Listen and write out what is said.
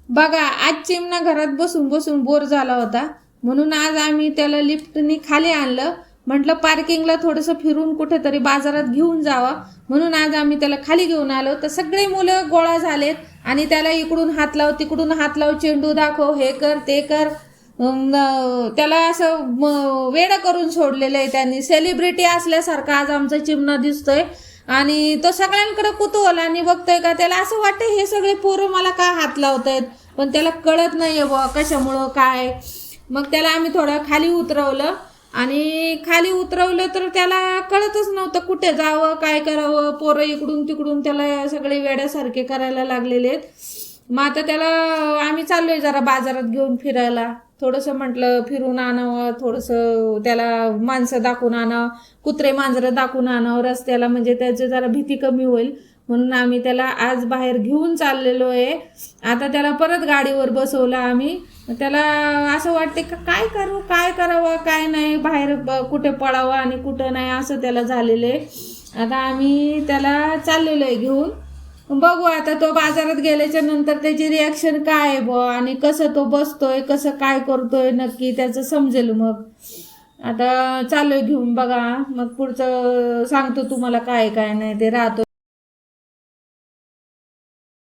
बघा, आज चिमणा घरात बसून बसून बोर झाला होता, म्हणून आज आम्ही त्याला लिफ्टनी खाली आणलं. म्हटलं पार्किंगला थोडंसं फिरून कुठेतरी बाजारात घेऊन जावा, म्हणून आज आम्ही त्याला खाली घेऊन आलो. तर सगळे मुलं गोळा झालेत आणि त्याला इकडून हात लाव तिकडून हात लाव, चेंडू दाखव, हे कर ते कर. त्याला असं वेडं करून सोडलेलं आहे त्यांनी. सेलिब्रिटी असल्यासारखा आज आमचा चिमणा दिसतोय आणि तो सगळ्यांकडे कुतूहल आणि बघतोय का त्याला असं वाटतं हे सगळे पोरं मला का हात लावतायत, पण त्याला कळत नाहीये बुवा कशामुळं काय. मग त्याला आम्ही थोडं खाली उतरवलं आणि खाली उतरवलं तर त्याला कळतच नव्हतं कुठे जावं काय करावं. पोरं इकडून तिकडून त्याला सगळे वेड्यासारखे करायला लागलेले आहेत. मग आता त्याला आम्ही चाललोय जरा बाजारात घेऊन फिरायला. थोडंसं म्हटलं फिरून आणावं, थोडंसं त्याला माणसं दाखवून आणावं, कुत्रे मांजरं दाखवून आणावं रस्त्याला, म्हणजे त्याची जरा भीती कमी होईल. म्हणून आम्ही त्याला आज बाहेर घेऊन चाललेलो आहे. आता त्याला परत गाडीवर बसवलं आम्ही. त्याला असं वाटते का काय करू काय करावं काय नाही, बाहेर कुठे पळावं आणि कुठं नाही असं त्याला झालेलं आहे. आता आम्ही त्याला चाललेलो आहे घेऊन. बघू आता तो बाजारात गेल्याच्या नंतर त्याची रिॲक्शन काय आहे बुवा आणि कसं तो बसतोय कसं काय करतोय नक्की त्याचं समजेल. मग आता चाललोय घेऊन, बघा मग पुढचं सांगतो तुम्हाला काय काय नाही ते राहतो.